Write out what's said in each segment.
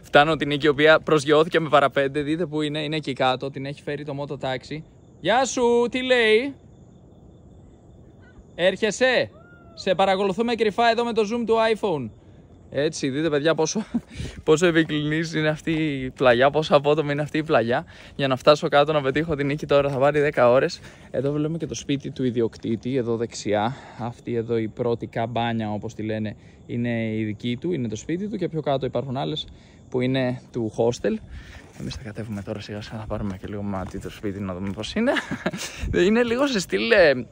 Φτάνω την Νίκη, η οποία προσγειώθηκε με παραπέντε. Δείτε που είναι, είναι εκεί κάτω. Την έχει φέρει το Moto Taxi. Γεια σου, τι λέει? Έρχεσαι? Σε παρακολουθούμε κρυφά εδώ με το zoom του iPhone. Έτσι, δείτε παιδιά πόσο επικοινωνής είναι αυτή η πλαγιά, πόσο απότομη είναι αυτή η πλαγιά. Για να φτάσω κάτω να πετύχω την Νίκη τώρα θα πάρει 10 ώρες. Εδώ βλέπουμε και το σπίτι του ιδιοκτήτη, εδώ δεξιά. Αυτή εδώ η πρώτη καμπάνια, όπως τη λένε, είναι η δική του, είναι το σπίτι του, και πιο κάτω υπάρχουν άλλες που είναι του hostel. Εμείς θα κατέβουμε τώρα σιγά σιγά, θα πάρουμε και λίγο μάτι το σπίτι να δούμε πώς είναι. Είναι λίγο σε στυλ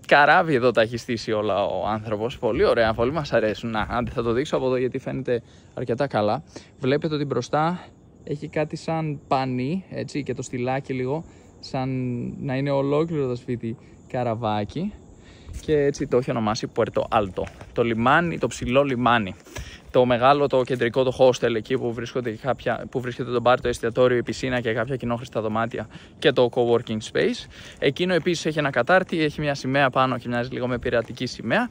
καράβι εδώ, τα έχει στήσει όλα ο άνθρωπος. Πολύ ωραία, πολύ μας αρέσουν. Να, άντε θα το δείξω από εδώ γιατί φαίνεται αρκετά καλά. Βλέπετε ότι μπροστά έχει κάτι σαν πανί, έτσι, και το στυλάκι λίγο, σαν να είναι ολόκληρο το σπίτι καραβάκι. Και έτσι το έχει ονομάσει Puerto Alto. Το λιμάνι, το ψηλό λιμάνι. Το μεγάλο, το κεντρικό, το hostel, εκεί που βρίσκεται το μπαρ, το εστιατόριο, η πισίνα και κάποια κοινόχρηστα δωμάτια και το coworking space. Εκείνο επίσης έχει ένα κατάρτι, έχει μια σημαία πάνω και μοιάζει λίγο με πειρατική σημαία.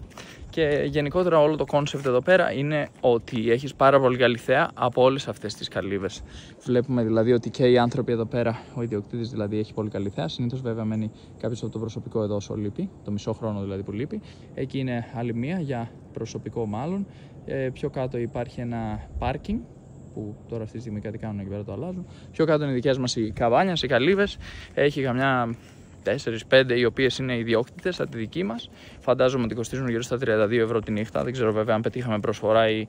Και γενικότερα όλο το concept εδώ πέρα είναι ότι έχεις πάρα πολύ καλή θέα από όλες αυτές τις καλύβες. Βλέπουμε δηλαδή ότι και οι άνθρωποι εδώ πέρα, ο ιδιοκτήτης δηλαδή, έχει πολύ καλή θέα. Συνήθως βέβαια μένει κάποιος από το προσωπικό εδώ όσο λείπει, το μισό χρόνο δηλαδή που λείπει. Εκεί είναι άλλη μία για προσωπικό μάλλον. Πιο κάτω υπάρχει ένα πάρκινγκ που τώρα αυτή τη στιγμή κάτι κάνουν εκεί πέρα, το αλλάζουν. Πιο κάτω είναι οι δικές μας οι καμπάνιες, οι καλύβες. Έχει καμιά 4-5 οι οποίες είναι ιδιόκτητες, σαν τη δική μας. Φαντάζομαι ότι κοστίζουν γύρω στα 32 ευρώ τη νύχτα. Δεν ξέρω βέβαια αν πετύχαμε προσφορά ή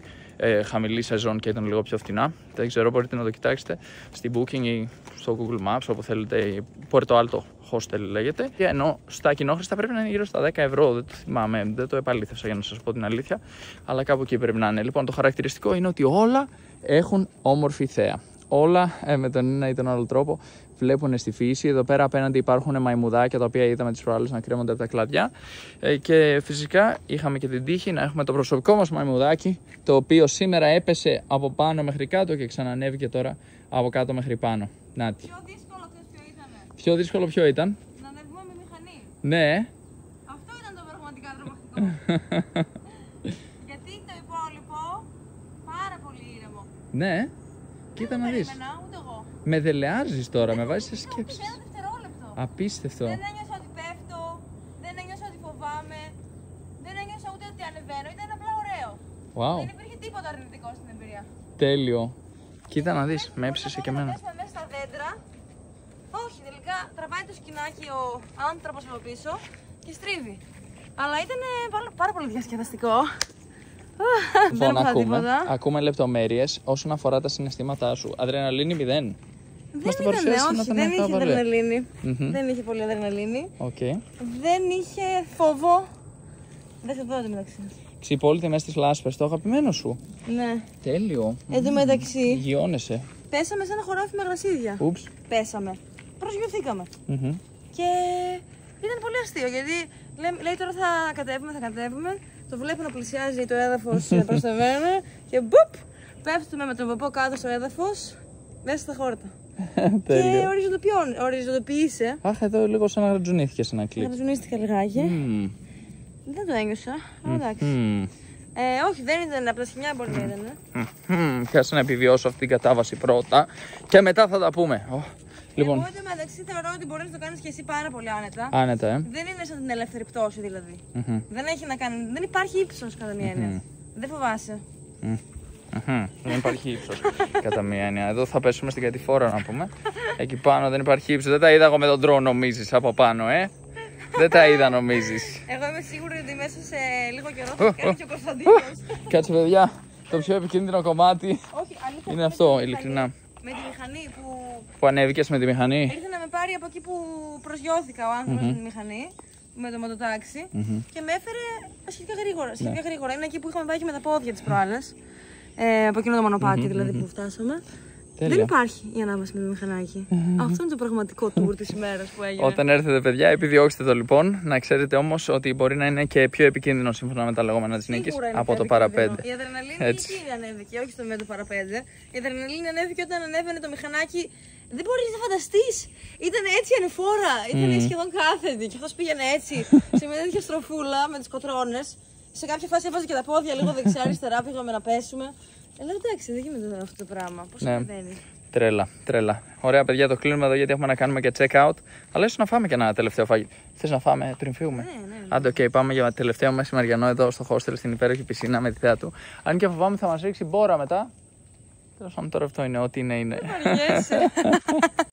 χαμηλή σεζόν και ήταν λίγο πιο φθηνά. Δεν ξέρω, μπορείτε να το κοιτάξετε στην Booking ή στο Google Maps, όπου θέλετε. Puerto Alto Hostel λέγεται. Ενώ στα κοινόχρηστα πρέπει να είναι γύρω στα 10 ευρώ. Δεν το θυμάμαι, δεν το επαλήθευσα για να σας πω την αλήθεια. Αλλά κάπου εκεί πρέπει να είναι. Λοιπόν, το χαρακτηριστικό είναι ότι όλα έχουν όμορφη θέα. Όλα με τον ένα ή τον άλλο τρόπο βλέπουν στη φύση. Εδώ πέρα απέναντι υπάρχουν μαϊμουδάκια τα οποία είδαμε τις προάλλες να κρέμονται από τα κλαδιά. Και φυσικά είχαμε και την τύχη να έχουμε το προσωπικό μας μαϊμουδάκι, το οποίο σήμερα έπεσε από πάνω μέχρι κάτω και ξανανέβηκε τώρα από κάτω μέχρι πάνω. Νάτι. Πιο δύσκολο ποιο ήταν? Πιο δύσκολο ποιο ήταν? Να ανεβούμε με μηχανή. Ναι. Αυτό ήταν το πραγματικά τρομακτικό. Γιατί το υπόλοιπο πάρα πολύ ήρεμο. Ναι. Κοίτα να δεις. Ούτε εγώ. Με δελεάζεις τώρα, με βάζεις σε σκέψεις. Ένα δευτερόλεπτο. Απίστευτο. Δεν ένιωσα ότι πέφτω, δεν ένιωσα ότι φοβάμαι, δεν ένιωσα ούτε ότι ανεβαίνω, ήταν απλά ωραίο. Wow. Δεν υπήρχε τίποτα αρνητικό στην εμπειρία. Τέλειο. Κοίτα να δεις, με έψησε και εμένα. Πέσαμε μέσα στα δέντρα. Όχι, τελικά τραβάει το σκηνάκι ο άνθρωπος από πίσω και στρίβει. Αλλά ήταν πάρα πολύ διασκεδαστικό. Λοιπόν, ακούμε λεπτομέρειες όσον αφορά τα συναισθήματά σου. Αδρεναλίνη 0. Δεν είχε αδρεναλίνη. Δεν είχε πολύ αδρεναλίνη. Okay. Δεν είχε φόβο. Δεν σε δω μεταξύ. Ξυπόλυτη μέσα στις λάσπες, το αγαπημένο σου. Ναι. Τέλειο. Εν τω μεταξύ. Γιώνεσαι. Πέσαμε σε ένα χωράφι με γρασίδια. Ούψ. Πέσαμε. Προσγειωθήκαμε. Και ήταν πολύ αστείο γιατί λέει τώρα θα κατέβουμε. Το βλέπω να πλησιάζει το έδαφος προς τα μένα και μπουπ! Πέφτουμε με τον ποπό κάτω στο έδαφος, μέσα στα χόρτα. Και οριζοντοποιείσαι. Αχ, εδώ λίγο σαν να γρατζουνίστηκες ένα κλικ. Γρατζουνίστηκα λιγάκι. Δεν το ένιωσα, αλλά εντάξει. Όχι, δεν ήταν απλά σχοινιά, μπορεί να ήταν. Κάτσε να επιβιώσω αυτή την κατάβαση πρώτα και μετά θα τα πούμε. Λοιπόν. Εγώ μεταξύ θεωρώ ότι μπορεί να το κάνει και εσύ πάρα πολύ άνετα. Άνετα, Δεν είναι σαν την ελεύθερη πτώση δηλαδή. Δεν έχει να κάνει. Δεν υπάρχει ύψος κατά μία έννοια. Δεν φοβάσαι. Δεν υπάρχει ύψος κατά μία έννοια. Εδώ θα πέσουμε στην κατηφόρα να πούμε. Εκεί πάνω δεν υπάρχει ύψος. Δεν τα είδα εγώ με τον drone νομίζεις από πάνω, Δεν τα είδα νομίζεις. Εγώ είμαι σίγουρη ότι μέσα σε λίγο καιρό θα κάνει και ο Κωνσταντίνος. Κάτσε παιδιά, το πιο επικίνδυνο κομμάτι είναι αυτό, ειλικρινά. Με τη μηχανή που ανέβηκες με τη μηχανή. Ήρθε να με πάρει από εκεί που προσγειώθηκα ο άνθρωπος με τη μηχανή, με το μοτοτάξι και με έφερε σχετικά γρήγορα. Είναι εκεί που είχαμε πάει και με τα πόδια τις προάλλες. Από εκείνο το μονοπάτι δηλαδή που φτάσαμε. Τέλεια. Δεν υπάρχει η ανάβαση με το μηχανάκι. Αυτό είναι το πραγματικό tour της ημέρας που έγινε. Όταν έρθετε, παιδιά, επιδιώξτε το λοιπόν. Να ξέρετε όμως ότι μπορεί να είναι και πιο επικίνδυνο σύμφωνα με τα λεγόμενα της Νίκης από το παραπέντε. Η αδρεναλίνη εκεί ανέβηκε, όχι στο με το παραπέντε. Η αδρεναλίνη ανέβηκε όταν ανέβαινε το μηχανάκι. Δεν μπορείς να φανταστείς. Ήταν έτσι ανεφόρα. Ήταν σχεδόν κάθετη. Και αυτός πήγαινε έτσι σε μια τέτοια στροφούλα με τις κοτρώνες. Σε κάποια φάση έβαζε και τα πόδια λίγο δεξιά-αριστερά, πήγαμε να πέσουμε. Λέω εντάξει, δεν γίνεται τώρα αυτό το πράγμα. Πώς συμβαίνει. Τρέλα. Ωραία, παιδιά, το κλείνουμε εδώ γιατί έχουμε να κάνουμε και check out. Αλλά ίσως να φάμε και ένα τελευταίο φαγητό. Θες να φάμε πριν φύγουμε? Ναι. Άντε, οκ, πάμε για τελευταίο μεσημεριανό εδώ στο hostel στην υπέροχη πισίνα με τη θέα του. Αν και φοβάμαι θα μας ρίξει μπόρα μετά. Τέλος πάντων, τώρα αυτό είναι ό,τι είναι.